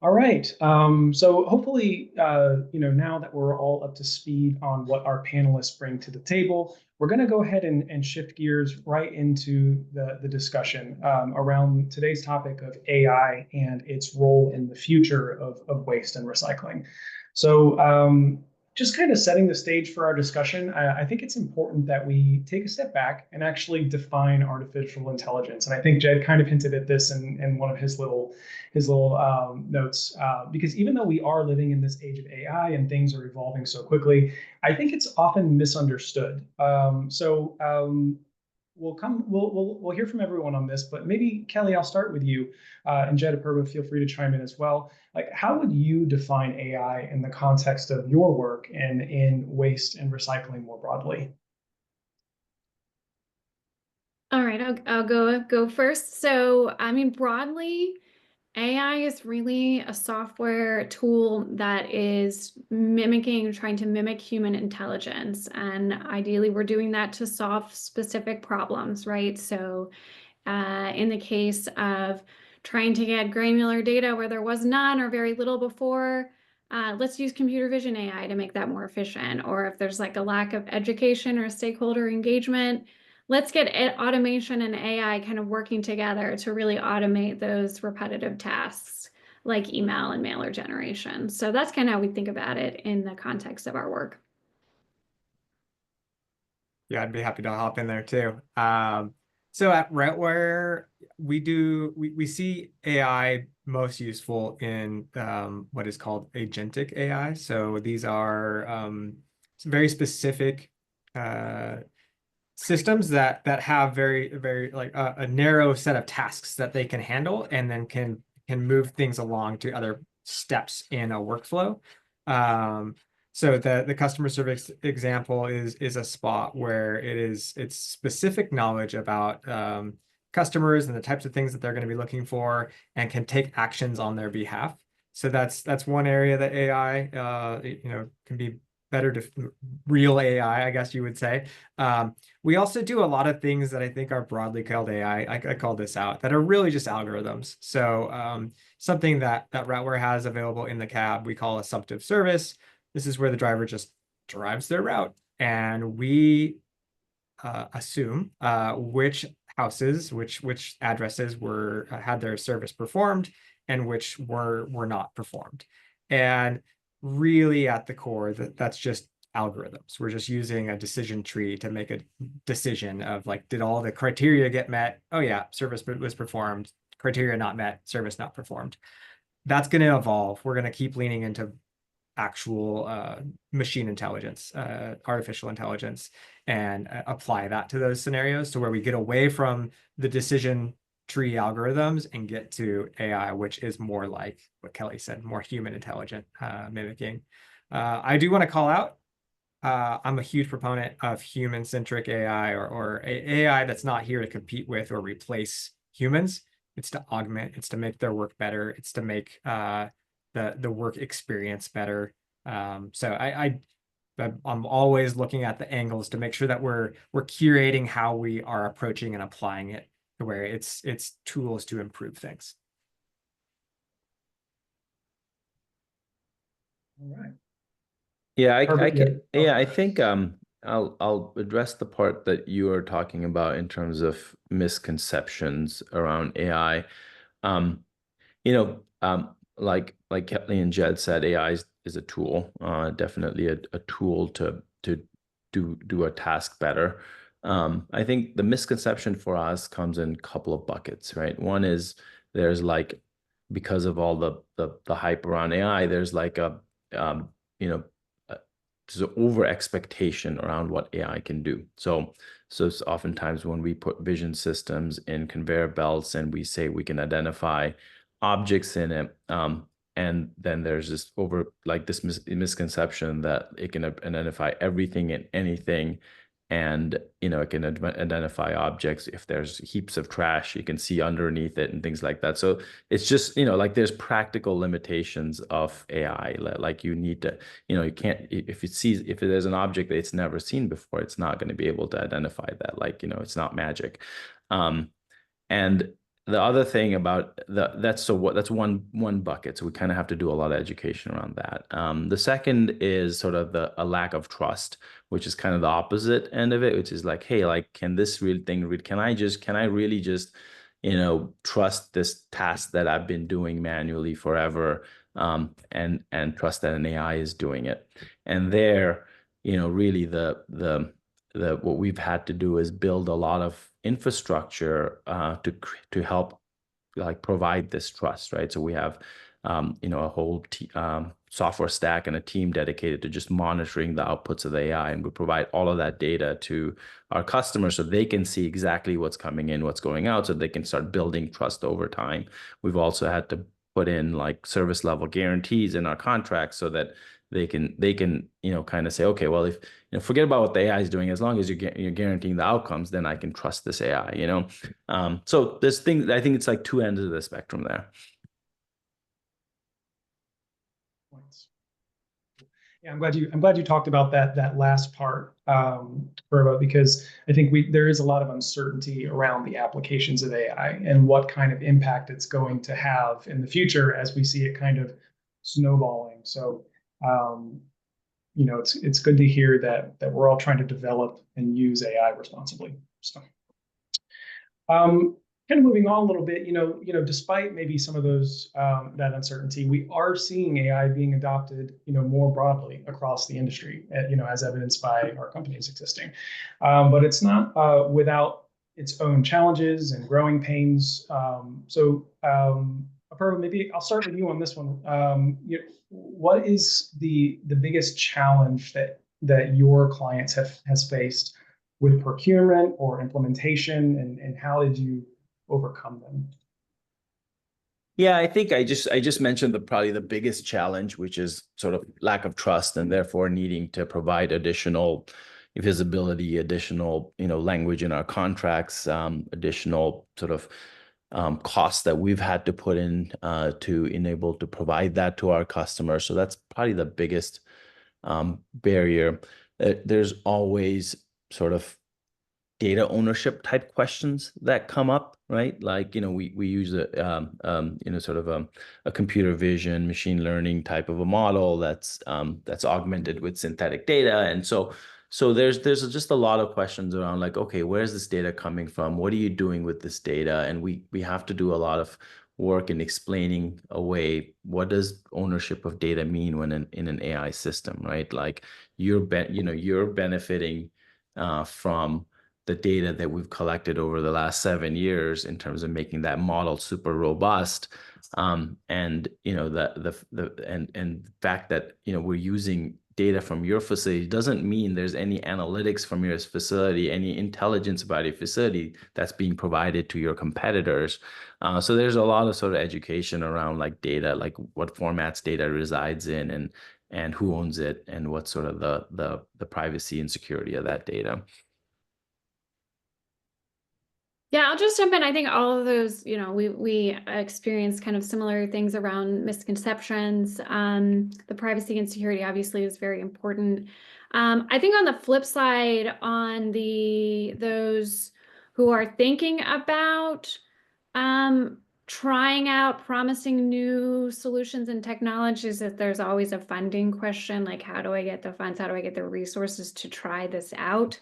All right. So hopefully, now that we're all up to speed on what our panelists bring to the table, we're going to go ahead and shift gears right into the discussion around today's topic of AI and its role in the future of waste and recycling. So just kind of setting the stage for our discussion, I think it's important that we take a step back and actually define artificial intelligence. And I think Jed kind of hinted at this in one of his little notes, because even though we are living in this age of AI and things are evolving so quickly, I think it's often misunderstood. We'll hear from everyone on this, but maybe Kelly, I'll start with you, and Jed, Apurva, feel free to chime in as well. Like, how would you define AI in the context of your work and in waste and recycling more broadly? All right, I'll go first. So, I mean, broadly, AI is really a software tool that is trying to mimic human intelligence. And ideally, we're doing that to solve specific problems, right? So in the case of trying to get granular data where there was none or very little before, let's use computer vision AI to make that more efficient. Or if there's like a lack of education or stakeholder engagement, let's get automation and AI kind of working together to really automate those repetitive tasks like email and mailer generation. So that's kind of how we think about it in the context of our work. Yeah, I'd be happy to hop in there too. So at Routeware, we see AI most useful in what is called agentic AI. So these are some very specific systems that have very like a narrow set of tasks that they can handle, and then can move things along to other steps in a workflow. So the customer service example is a spot where it's specific knowledge about customers and the types of things that they're going to be looking for, and can take actions on their behalf. So that's one area that AI can be better to real AI, I guess you would say. We also do a lot of things that I think are broadly called AI. I call this out, that are really just algorithms. So something that Routeware has available in the cab, we call assumptive service. This is where the driver just drives their route, and we assume which houses, which addresses had their service performed and which were not performed. And really at the core, that's just algorithms. We're just using a decision tree to make a decision of like, did all the criteria get met? Oh yeah, service was performed. Criteria not met, service not performed. That's going to evolve. We're going to keep leaning into actual machine intelligence, artificial intelligence, and apply that to those scenarios, to where we get away from the decision tree algorithms and get to AI, which is more like what Kelly said, more human intelligent mimicking. I do want to call out, I'm a huge proponent of human-centric AI, or AI that's not here to compete with or replace humans. It's to augment, it's to make their work better, it's to make the work experience better. So I'm always looking at the angles to make sure that we're curating how we are approaching and applying it, to where it's tools to improve things. All right. Yeah, I Perfect. can. Yeah. Yeah, I think I'll address the part that you are talking about in terms of misconceptions around AI. Um, like Ketley and Jed said, AI is a tool, definitely a tool to do a task better. I think the misconception for us comes in a couple of buckets, right? One is there's like, because of all the hype around AI, there's like um, you know there's an over expectation around what AI can do. So it's oftentimes when we put vision systems in conveyor belts and we say we can identify objects in it, and then there's this misconception that it can identify everything and anything, and it can identify objects. If there's heaps of trash, you can see underneath it and things like that. So it's just, like there's practical limitations of AI. Like you need to, you can't, if there's an object that it's never seen before, it's not going to be able to identify that. Like, it's not magic. And the other thing about that's one bucket. So we kind of have to do a lot of education around that. The second is sort of a lack of trust, which is kind of the opposite end of it, which is like, hey, like, can this real thing read? Can I really just, trust this task that I've been doing manually forever, and trust that an AI is doing it? And there, really what we've had to do is build a lot of infrastructure to help like provide this trust, right? So we have a whole software stack and a team dedicated to just monitoring the outputs of the AI, and we provide all of that data to our customers so they can see exactly what's coming in, what's going out, so they can start building trust over time. We've also had to put in like service level guarantees in our contracts so that they can kind of say, okay, well, if forget about what the AI is doing, as long as you're guaranteeing the outcomes, then I can trust this AI. So there's things, I think it's like two ends of the spectrum there. Yeah, I'm glad you talked about that last part, Burba, because I think there is a lot of uncertainty around the applications of AI and what kind of impact it's going to have in the future as we see it kind of snowballing. So it's good to hear that we're all trying to develop and use AI responsibly. So kind of moving on a little bit, despite maybe some of those that uncertainty, we are seeing AI being adopted, more broadly across the industry, as evidenced by our companies existing. But it's not without its own challenges and growing pains. Apurva, maybe I'll start with you on this one. What is the biggest challenge that your clients has faced with procurement or implementation, and how did you overcome them? Yeah, I think I just mentioned probably the biggest challenge, which is sort of lack of trust, and therefore needing to provide additional visibility, additional language in our contracts, additional sort of costs that we've had to put in to enable to provide that to our customers. So that's probably the biggest barrier. There's always sort of data ownership type questions that come up, right? Like, we use sort of a computer vision, machine learning type of a model that's augmented with synthetic data. And so there's just a lot of questions around like, okay, where's this data coming from? What are you doing with this data? And we have to do a lot of work in explaining away what does ownership of data mean when in an AI system, right? Like you're benefiting from the data that we've collected over the last 7 years in terms of making that model super robust. And the fact that we're using data from your facility doesn't mean there's any analytics from your facility, any intelligence about your facility that's being provided to your competitors. So there's a lot of sort of education around like data, like what formats data resides in, and who owns it, and what's sort of the privacy and security of that data. Yeah, I'll just jump in. I think all of those, we experienced kind of similar things around misconceptions. The privacy and security obviously is very important. I think on the flip side, on those who are thinking about trying out promising new solutions and technologies, that there's always a funding question, like how do I get the funds, how do I get the resources to try this out?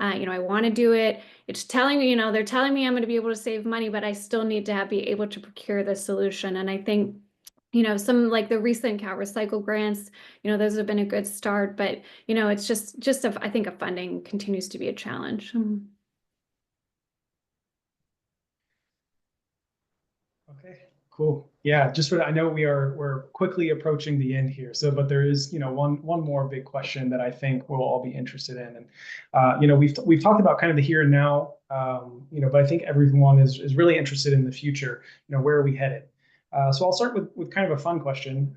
I want to do it. It's telling me, they're telling me I'm going to be able to save money, but I still need to be able to procure the solution. And I think, some like the recent Cal Recycle grants, those have been a good start, but, it's just I think a funding continues to be a challenge. Okay, cool. Yeah, I know we're quickly approaching the end here. So, but there is, one more big question that I think we'll all be interested in. And we've talked about kind of the here and now, but I think everyone is really interested in the future. Where are we headed? So I'll start with kind of a fun question.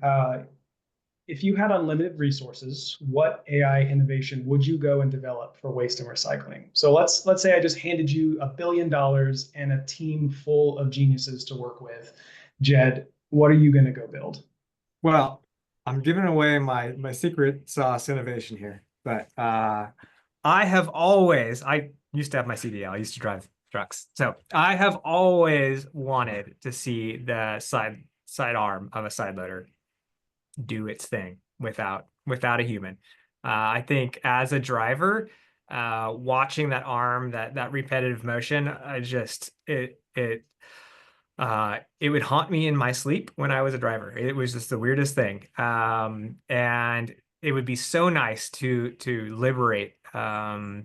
If you had unlimited resources, what AI innovation would you go and develop for waste and recycling? So let's say I just handed you $1 billion and a team full of geniuses to work with. Jed, what are you going to go build? Well, I'm giving away my secret sauce innovation here, but I used to have my CDL. I used to drive trucks. So I have always wanted to see the side arm of a side loader do its thing without a human. I think as a driver, watching that arm, that repetitive motion, it would haunt me in my sleep when I was a driver. It was just the weirdest thing. And it would be so nice to liberate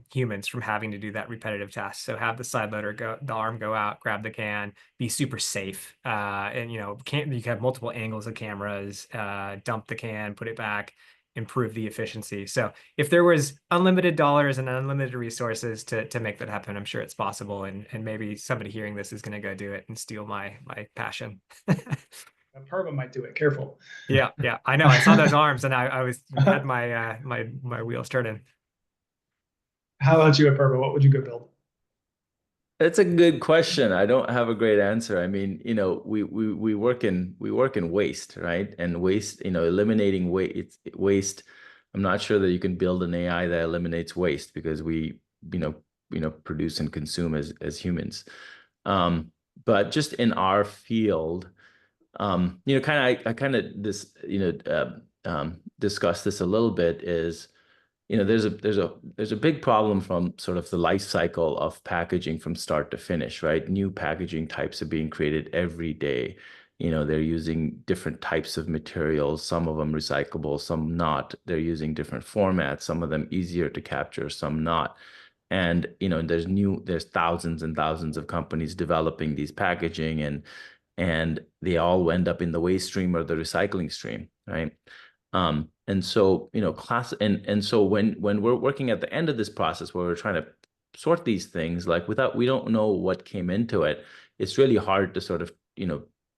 humans from having to do that repetitive task. So have the side loader the arm go out, grab the can, be super safe. And you can have multiple angles of cameras, dump the can, put it back, improve the efficiency. So if there was unlimited dollars and unlimited resources to make that happen, I'm sure it's possible. And maybe somebody hearing this is going to go do it and steal my passion. A perma might do it. Careful. Yeah, I know. I saw those arms and I had my wheels turning. How about you, Perma? What would you go build? It's a good question. I don't have a great answer. I mean, we work in waste, right? And waste, eliminating waste. I'm not sure that you can build an AI that eliminates waste because we, produce and consume as humans. But just in our field, I kind of discussed this a little bit. Is there's a big problem from sort of the life cycle of packaging from start to finish, right? New packaging types are being created every day. They're using different types of materials, some of them recyclable, some not. They're using different formats, some of them easier to capture, some not. And there's thousands and thousands of companies developing these packaging, and they all end up in the waste stream or the recycling stream, right? And so, so when we're working at the end of this process where we're trying to sort these things, like we don't know what came into it, it's really hard to sort of,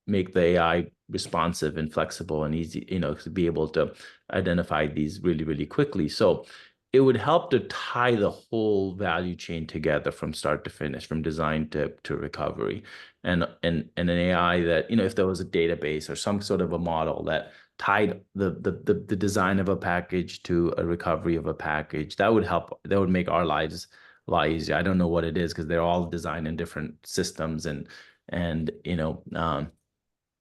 make the AI responsive and flexible and easy, to be able to identify these really, really quickly. So it would help to tie the whole value chain together from start to finish, from design to recovery. And an AI that, if there was a database or some sort of a model that tied the design of a package to a recovery of a package, that would help. That would make our lives a lot easier. I don't know what it is because they're all designed in different systems and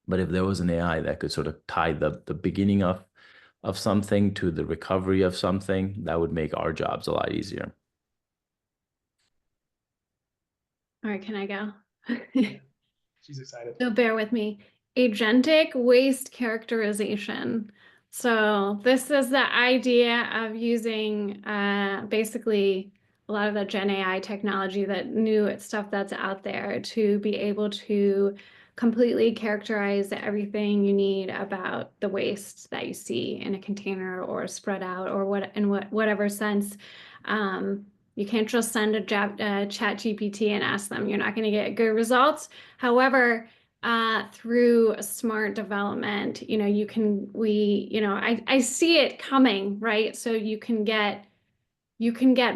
but if there was an AI that could sort of tie the beginning of something to the recovery of something, that would make our jobs a lot easier. All right, can I go? She's excited. So bear with me. Agentic waste characterization. So this is the idea of using basically a lot of the Gen AI technology, that new stuff that's out there, to be able to completely characterize everything you need about the waste that you see in a container or spread out or whatever sense. You can't just send a chat GPT and ask them. You're not going to get good results. However, through smart development, I see it coming, right? So you can get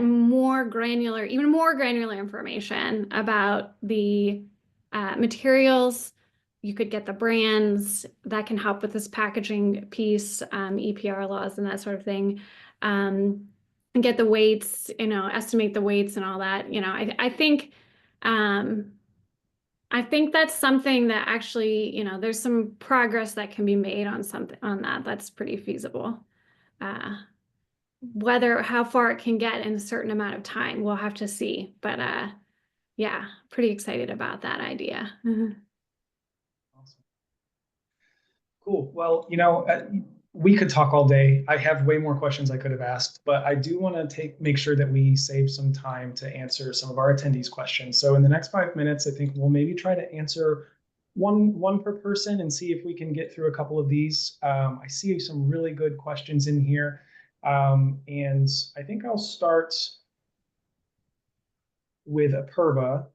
more granular, even more granular information about the materials. You could get the brands that can help with this packaging piece, EPR laws and that sort of thing. And get the weights, estimate the weights and all that. I think I think that's something that actually, there's some progress that can be made on something on that. That's pretty feasible. How far it can get in a certain amount of time, we'll have to see. But yeah, pretty excited about that idea. Awesome. Cool. Well, we could talk all day. I have way more questions I could have asked, but I do want to make sure that we save some time to answer some of our attendees' questions. So in the next 5 minutes, I think we'll maybe try to answer one per person and see if we can get through a couple of these. I see some really good questions in here. And I think I'll start with Apurva.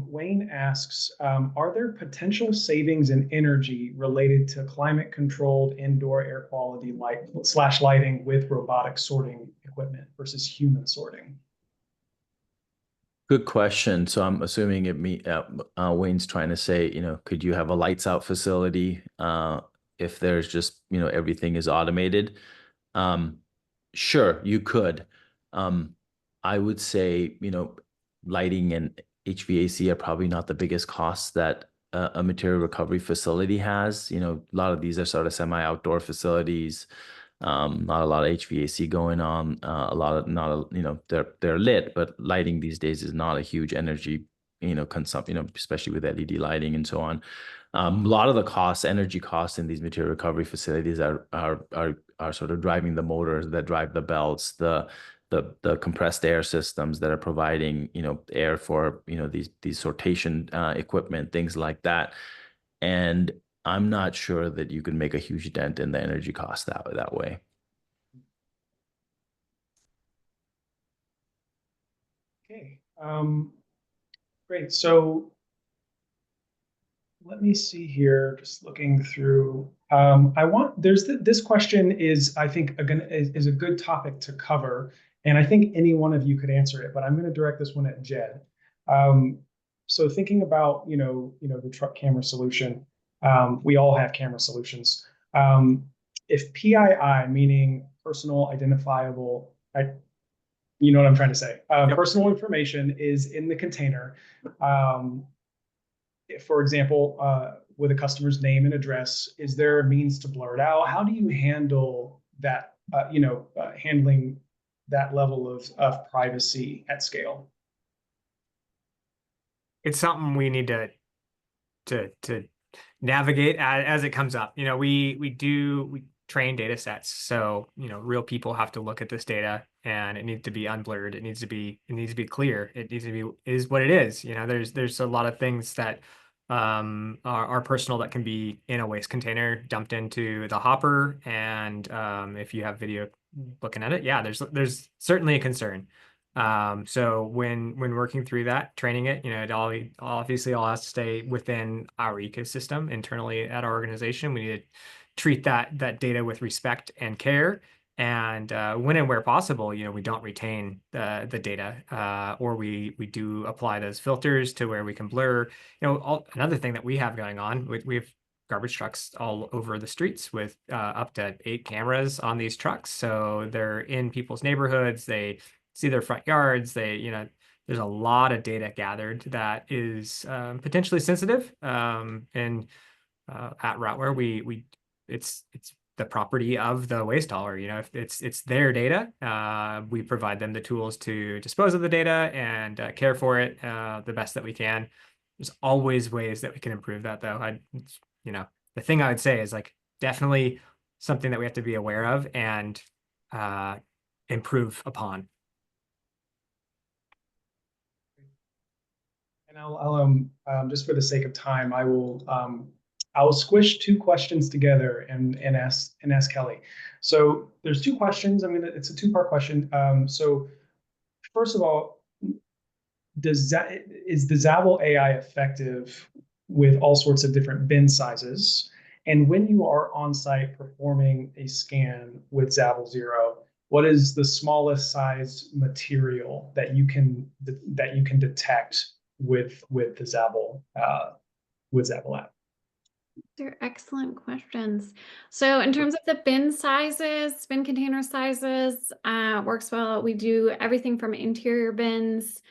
Wayne asks, are there potential savings in energy related to climate-controlled indoor air quality lighting with robotic sorting equipment versus human sorting? Good question. So I'm assuming Wayne's trying to say, could you have a lights out facility if there's just, everything is automated? Sure, you could. I would say, lighting and HVAC are probably not the biggest costs that a material recovery facility has. A lot of these are sort of semi-outdoor facilities. Not a lot of HVAC going on. They're lit, but lighting these days is not a huge energy, consumption, especially with LED lighting and so on. A lot of the energy costs in these material recovery facilities are sort of driving the motors that drive the belts, the compressed air systems that are providing, air for, these sortation equipment, things like that. And I'm not sure that you can make a huge dent in the energy cost that way. Okay, great. So let me see here, just looking through. This question is, I think, again, is a good topic to cover. And I think any one of you could answer it, but I'm going to direct this one at Jed. So thinking about, the truck camera solution, we all have camera solutions. If PII, meaning personal identifiable, you know what I'm trying to say, Yep. personal information is in the container. For example, with a customer's name and address, is there a means to blur it out? How do you handle that, handling that level of privacy at scale? It's something we need to navigate as it comes up. We train data sets, so real people have to look at this data, and it needs to be unblurred. It needs to be clear. It needs to be is what it is. There's a lot of things that are personal that can be in a waste container dumped into the hopper, and if you have video looking at it, yeah, there's certainly a concern. So when working through that, training it, it obviously all has to stay within our ecosystem internally at our organization. We need to treat that data with respect and care. And when and where possible, we don't retain the data, or we do apply those filters to where we can blur. Another thing that we have going on, we have garbage trucks all over the streets with up to 8 cameras on these trucks. So they're in people's neighborhoods. They see their front yards. There's a lot of data gathered that is potentially sensitive. And at Routeware, it's the property of the waste hauler. If it's their data, we provide them the tools to dispose of the data and care for it the best that we can. There's always ways that we can improve that, though. The thing I would say is definitely something that we have to be aware of and improve upon. And I'll just for the sake of time, I'll squish 2 questions together and ask Kelly. So there's 2 questions. It's a 2-part question. So first of all, is the Zabble AI effective with all sorts of different bin sizes? And when you are on site performing a scan with Zabble Zero, what is the smallest size material that you can detect with the Zabble app? They're excellent questions. So in terms of the bin container sizes, works well. We do everything from interior bins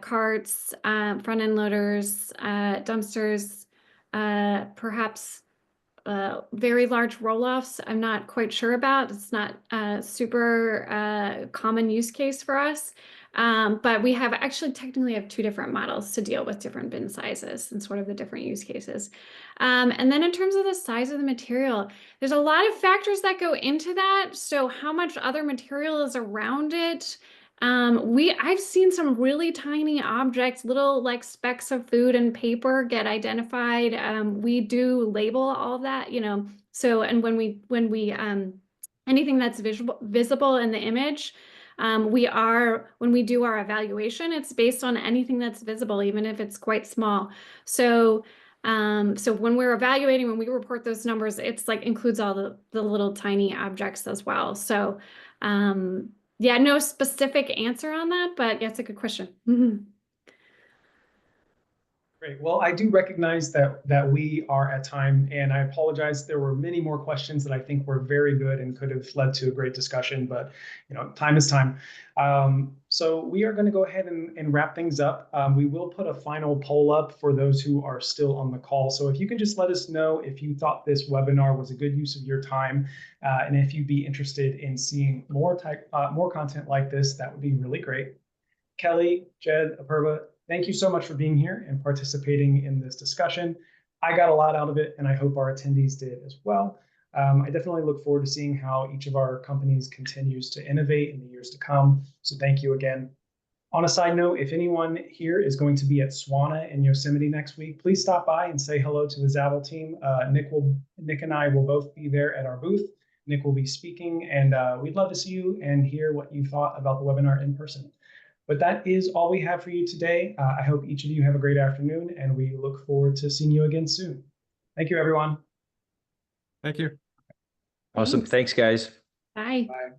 carts, front-end loaders, dumpsters, perhaps very large roll-offs. I'm not quite sure about. It's not a super common use case for us. But we have actually technically have 2 different models to deal with different bin sizes and sort of the different use cases. And then in terms of the size of the material, there's a lot of factors that go into that. So how much other material is around it? I've seen some really tiny objects, little like specks of food and paper get identified. We do label all of that, So, and when we anything that's visible in the image, when we do our evaluation, it's based on anything that's visible, even if it's quite small. So when we're evaluating, when we report those numbers, it's like includes all the little tiny objects as well. So yeah, no specific answer on that, but yeah, it's a good question. Great. Well, I do recognize that we are at time, and I apologize. There were many more questions that I think were very good and could have led to a great discussion, but time is time. So we are going to go ahead and wrap things up. We will put a final poll up for those who are still on the call. So if you can just let us know if you thought this webinar was a good use of your time, and if you'd be interested in seeing more content like this, that would be really great. Kelly, Jed, Apurva, thank you so much for being here and participating in this discussion. I got a lot out of it, and I hope our attendees did as well. I definitely look forward to seeing how each of our companies continues to innovate in the years to come. So thank you again. On a side note, if anyone here is going to be at SWANA in Yosemite next week, please stop by and say hello to the Zabble team. Nick and I will both be there at our booth. Nick will be speaking, and we'd love to see you and hear what you thought about the webinar in person. But that is all we have for you today. I hope each of you have a great afternoon, and we look forward to seeing you again soon. Thank you, everyone. Thank you. Awesome. Thanks, guys. Bye. Bye.